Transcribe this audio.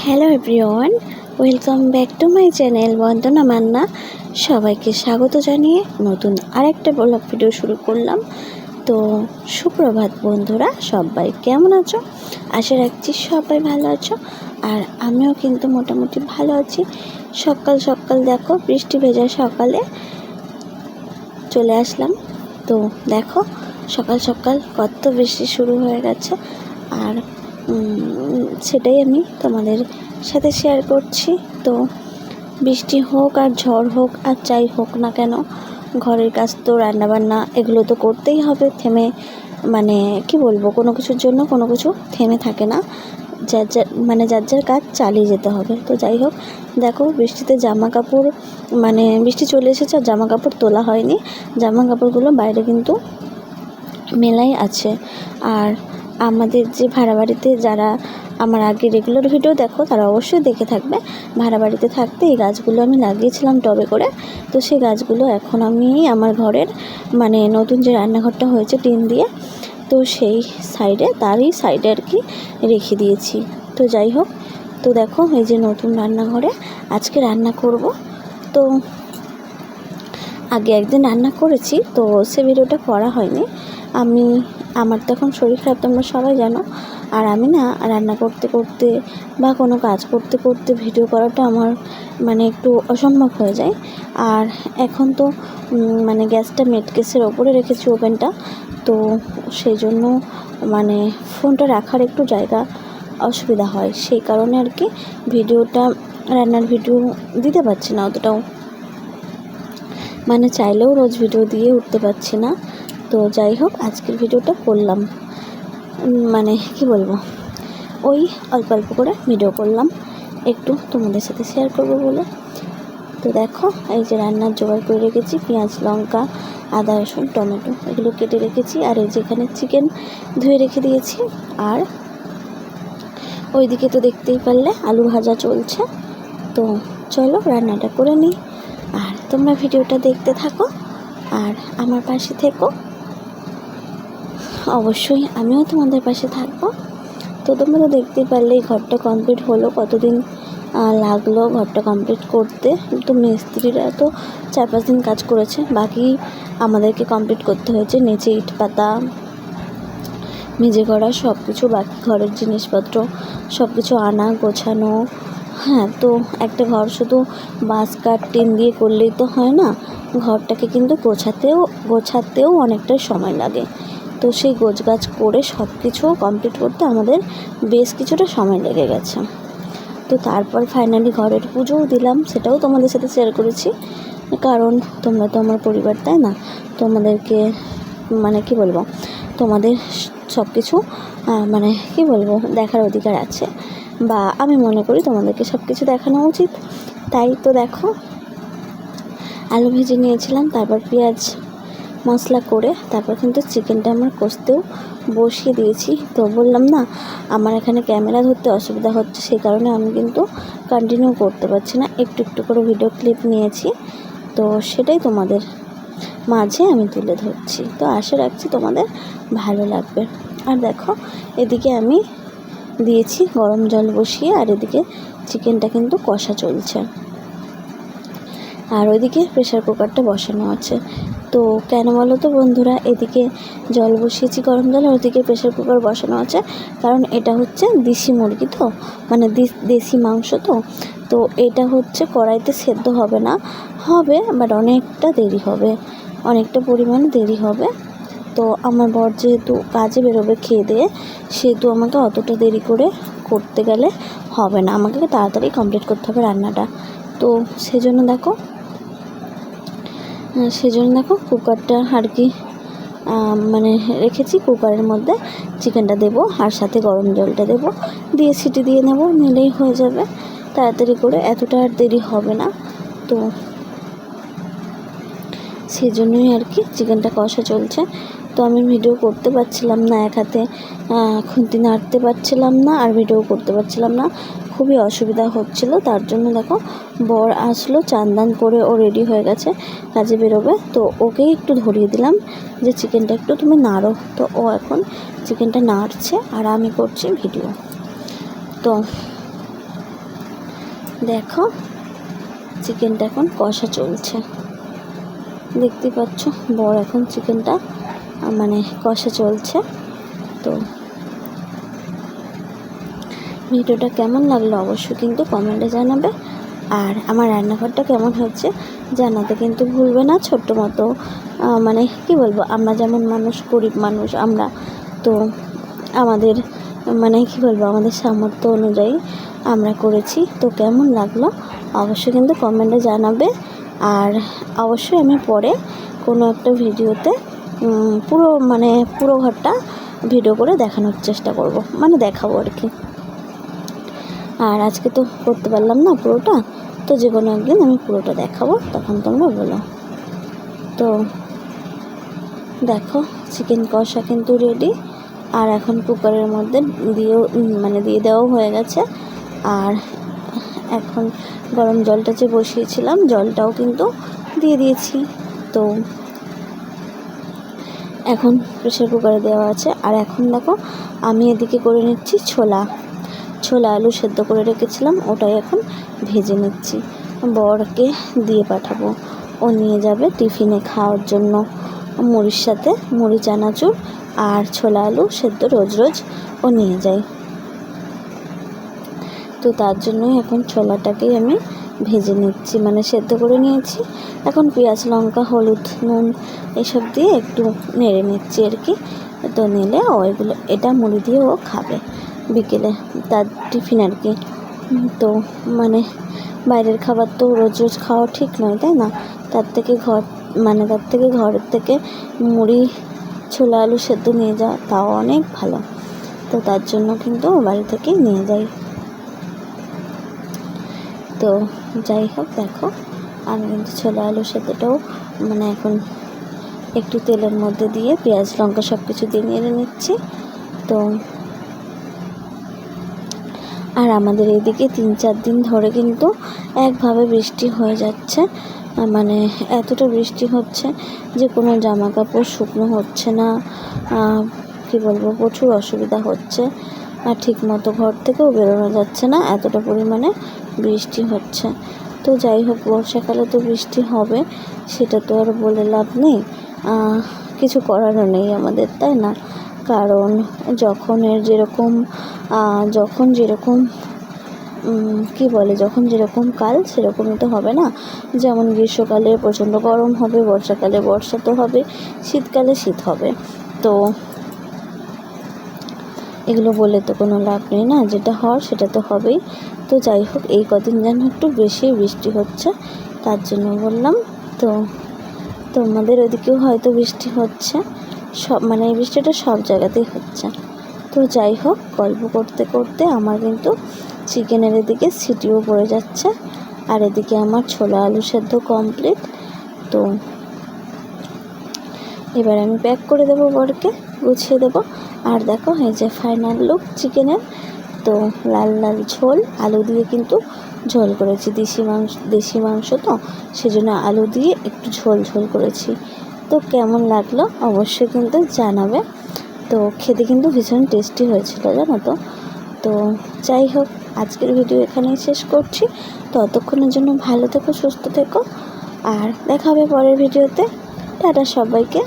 Hello everyone, welcome back to my channel Bandana Manna. সবাইকে স্বাগত জানিয়ে নতুন আরেকটা ব্লগ ভিডিও শুরু করলাম। তো সুপ্রভাত বন্ধুরা, সবাই কেমন আছো? আশা রাখছি সবাই ভালো আছো, আর আমিও কিন্তু মোটামুটি ভালো আছি। সকাল সকাল দেখো, বৃষ্টি ভেজা সকালে চলে আসলাম। তো দেখো সকাল সকাল কত বৃষ্টি শুরু হয়ে গেছে, আর সেটাই আমি তোমাদের সাথে শেয়ার করছি। তো বৃষ্টি হোক আর ঝড় হোক আর যাই হোক না কেন, ঘরের কাজ তো রান্নাবান্না এগুলো তো করতেই হবে। থেমে মানে কি বলবো, কোনো কিছুর জন্য কোনো কিছু থেমে থাকে না। যার যার কাজ চালিয়ে যেতে হবে। তো যাই হোক, দেখো বৃষ্টিতে জামা কাপড় বৃষ্টি চলে এসেছে আর জামা কাপড় তোলা হয়নি। জামা কাপড়গুলো বাইরে কিন্তু মেলাই আছে। আর আমাদের যে ভাড়া বাড়িতে যারা আমার আগে রেগুলার ভিডিও দেখো, তারা অবশ্যই দেখে থাকবে। ভাড়া বাড়িতে থাকতে এই গাছগুলো আমি লাগিয়েছিলাম টবে করে। তো সেই গাছগুলো এখন আমি আমার ঘরের নতুন যে রান্নাঘরটা হয়েছে টিন দিয়ে, তো সেই সাইডে, তারই সাইডে আর কি রেখে দিয়েছি। তো যাই হোক, তো দেখো এই যে নতুন রান্নাঘরে আজকে রান্না করব। তো আগে একদিন রান্না করেছি, তো সে ভিডিওটা করা হয়নি। আমার তো এখন শরীর খারাপ, তোমরা সবাই জানো। আর আমি না রান্না করতে করতে বা কোনো কাজ করতে করতে ভিডিও করাটা আমার একটু অসম্ভব হয়ে যায়। আর এখন তো গ্যাসটা মেটকেসের ওপরে রেখেছি, ওভেনটা। তো সেই জন্য ফোনটা রাখার একটু জায়গা অসুবিধা হয়, সেই কারণে আর কি রান্নার ভিডিও দিতে পারছি না অতটাও। চাইলেও রোজ ভিডিও দিয়ে উঠতে পারছি না। তো যাই হোক, আজকের ভিডিওটা করলাম, কি বলবো, ওই অল্প অল্প করে ভিডিও করলাম, একটু তোমাদের সাথে শেয়ার করব বলে। তো দেখো এই যে রান্নার জোগাড় করে রেখেছি, পেঁয়াজ, লঙ্কা, আদা, রসুন, টমেটো এগুলো কেটে রেখেছি। আর এই যে এখানে চিকেন ধুয়ে রেখে দিয়েছি। আর ওইদিকে তো দেখতেই পারলে আলু ভাজা চলছে। তো চলো রান্নাটা করে নিই, আর তোমরা ভিডিওটা দেখতে থাকো আর আমার পাশে থেকো। অবশ্যই আমিও তোমাদের পাশে থাকবো। তো তোমরা তো দেখতেই পারলে এই ঘরটা কমপ্লিট হলো, কতদিন লাগলো ঘরটা কমপ্লিট করতে। তো মিস্ত্রিরা তো 4-5 দিন কাজ করেছে, বাকি আমাদেরকে কমপ্লিট করতে হয়েছে। নিচে ইট পাতা, মেঝে করা, সব কিছু, বাকি ঘরের জিনিসপত্র সব কিছু আনা গোছানো। হ্যাঁ, তো একটা ঘর শুধু বাঁশ কাঠ টিন দিয়ে করলেই তো হয় না, ঘরটাকে কিন্তু গোছাতেও অনেকটাই সময় লাগে। তো সেই গোছগাছ করে সব কিছু কমপ্লিট করতে আমাদের বেশ কিছুটা সময় লেগে গেছে। তো তারপর ফাইনালি ঘরের পুজোও দিলাম, সেটাও তোমাদের সাথে শেয়ার করেছি। কারণ তোমরা তো আমার পরিবার, তাই না? তোমাদেরকে কি বলবো, তোমাদের সব কিছু দেখার অধিকার আছে, বা আমি মনে করি তোমাদেরকে সব কিছু দেখানো উচিত। তাই তো দেখো, আলু ভেজে নিয়েছিলাম, তারপর পেঁয়াজ মশলা করে তারপর কিন্তু চিকেনটা আমার কষতেও বসিয়ে দিয়েছি। তো বললাম না, আমার এখানে ক্যামেরা ধরতে অসুবিধা হচ্ছে, সেই কারণে আমি কিন্তু কন্টিনিউ করতে পারছি না, একটু একটু করে ভিডিও ক্লিপ নিয়েছি। তো সেটাই তোমাদের মাঝে আমি তুলে ধরছি। তো আশা রাখছি তোমাদের ভালো লাগবে। আর দেখো এদিকে আমি দিয়েছি গরম জল বসিয়ে, আর এদিকে চিকেনটা কিন্তু কষা চলছে, আর ওইদিকে প্রেশার কুকারটা বসানো আছে। তো কেন বলো তো বন্ধুরা, এদিকে জল বসিয়েছি গরম জল, আর ওইদিকে প্রেশার কুকার বসানো আছে, কারণ এটা হচ্ছে দেশি মুরগি, তো দেশি মাংস। তো এটা হচ্ছে কড়াইতে সেদ্ধ হবে না, হবে বাট অনেকটা দেরি হবে, অনেকটা পরিমাণে দেরি হবে। তো আমার বর যেহেতু কাজে বেরোবে খেয়ে দিয়ে, সেহেতু আমাকে অতটা দেরি করে করতে গেলে হবে না, আমাকে তাড়াতাড়ি কমপ্লিট করতে হবে রান্নাটা। তো সেজন্য দেখো কুকারটা আর কি রেখেছি। কুকারের মধ্যে চিকেনটা দেবো, আর সাথে গরম জলটা দেবো, দিয়ে সিটি দিয়ে নেব, নিলেই হয়ে যাবে তাড়াতাড়ি করে, এতটা আর দেরি হবে না। তো সেই জন্যই আর কি চিকেনটা কষা চলছে। তো আমি ভিডিও করতে পারছিলাম না, এক হাতে খুন্তি নাড়তে পারছিলাম না, আর ভিডিও করতে পারছিলাম না, খুবই অসুবিধা হচ্ছিল। তার জন্য দেখো বর আসলো, চান করে ও রেডি হয়ে গেছে, কাজে বেরোবে। তো ওকেই একটু ধরিয়ে দিলাম যে চিকেনটা একটু তুমি নাড়ো। তো ও এখন চিকেনটা নাড়ছে আর আমি করছি ভিডিও। তো দেখো চিকেনটা এখন কষা চলছে, দেখতে পাচ্ছ বড় এখন চিকেনটা মানে কষা চলছে। তো ভিডিওটা কেমন লাগলো অবশ্যই কিন্তু কমেন্টে জানাবে, আর আমার রান্নাঘরটা কেমন হচ্ছে জানাতে কিন্তু ভুলবে না। ছোট্ট মতো মানে কি বলবো, আমরা যেমন মানুষ, গরিব মানুষ আমরা, তো আমাদের মানে কি বলবো, আমাদের সামর্থ্য অনুযায়ী আমরা করেছি। তো কেমন লাগলো অবশ্যই কিন্তু কমেন্টে জানাবে, আর অবশ্যই আমি পরে কোনো একটা ভিডিওতে পুরো ঘরটা ভিডিও করে দেখানোর চেষ্টা করব, মানে দেখাবো আর কি। আর আজকে তো করতে পারলাম না পুরোটা, তো যে কোনো একদিন আমি পুরোটা দেখাবো, তখন তোমরা বলো। তো দেখো চিকেন কষা কিন্তু রেডি, আর এখন কুকারের মধ্যে দিয়ে দেওয়া হয়ে গেছে। আর এখন গরম জলটা যে বসিয়েছিলাম জলটাও কিন্তু দিয়ে দিয়েছি। তো এখন প্রেসার কুকারে দেওয়া আছে। আর এখন দেখো আমি এদিকে করে নিচ্ছি ছোলা আলু সেদ্ধ করে রেখেছিলাম, ওটাই এখন ভেজে নিচ্ছি। বরকে দিয়ে পাঠাবো, ও নিয়ে যাবে টিফিনে খাওয়ার জন্য মুড়ির সাথে, মুড়ি চানাচুর আর ছোলা আলু সেদ্ধ রোজ ও নিয়ে যায়। তো তার জন্যই এখন ছোলাটাকেই আমি ভেজে নিচ্ছি, মানে সেদ্ধ করে নিয়েছি। এখন পেঁয়াজ লঙ্কা হলুদ নুন এসব দিয়ে একটু নেড়ে নিচ্ছি আর কি। তো নিলে এটা মুড়ি দিয়ে ও খাবে বিকেলে, তার টিফিন আর কি। তো মানে বাইরের খাবার তো রোজ খাওয়া ঠিক নয়, তাই না? তার থেকে ঘরের থেকে মুড়ি ছোলা আলু সেদ্ধ নিয়ে যাওয়া তাও অনেক ভালো। তো তার জন্য কিন্তু বাড়ি থেকেই নিয়ে যাই। তো যাই হোক, দেখো আমি কিন্তু ছোলা আলু সেদ্ধটাও মানে এখন একটু তেলের মধ্যে দিয়ে পেঁয়াজ লঙ্কা সব কিছু দিয়ে নেড়ে নিচ্ছি। তো আর আমাদের এদিকে 3-4 দিন ধরে কিন্তু একভাবে বৃষ্টি হয়ে যাচ্ছে, মানে এতটা বৃষ্টি হচ্ছে যে কোনো জামা কাপড় শুকনো হচ্ছে না, কি বলবো, প্রচুর অসুবিধা হচ্ছে। আর ঠিক মতো ঘর থেকেও বেরোনো যাচ্ছে না, এতটা পরিমাণে বৃষ্টি হচ্ছে। তো যাই হোক, বর্ষাকালে তো বৃষ্টি হবে, সেটা তো আর বলে লাভ নেই, কিছু করারও নেই আমাদের, তাই না? কারণ যখন যেরকম কাল সেরকমই তো হবে না। যেমন গ্রীষ্মকালে প্রচণ্ড গরম হবে, বর্ষাকালে বর্ষা তো হবে, শীতকালে শীত হবে। তো এগুলো বলে তো কোনো লাভ নেই না, যেটা হওয়ার সেটা তো হবেই। তো যাই হোক, এই কদিন যেন একটু বেশি বৃষ্টি হচ্ছে, তার জন্য বললাম। তো তোমাদের ওদিকেও হয়তো বৃষ্টি হচ্ছে, এই বৃষ্টিটা সব জায়গাতেই হচ্ছে। তো যাই হোক, গল্প করতে করতে আমার কিন্তু চিকেনের এদিকে সিটিও পড়ে যাচ্ছে, আর এদিকে আমার ছোলা আলু সেদ্ধ কমপ্লিট। তো এবার আমি প্যাক করে দেবো, বরকে গুছিয়ে দেবো। আর দেখো এই যে ফাইনাল লুক চিকেনের। তো লাল লাল ঝোল, আলু দিয়ে কিন্তু ঝোল করেছি, দেশি মাংস তো সেজন্য আলু দিয়ে একটু ঝোল করেছি। তো কেমন লাগলো অবশ্যই কিন্তু জানাবে। তো খেতে কিন্তু ভীষণ টেস্টি হয়েছিল, জানো তো। তো যাই হোক, আজকের ভিডিও এখানেই শেষ করছি। ততক্ষণের জন্য ভালো থেকো, সুস্থ থেকো, আর দেখা হবে পরের ভিডিওতে। টাটা সবাইকে।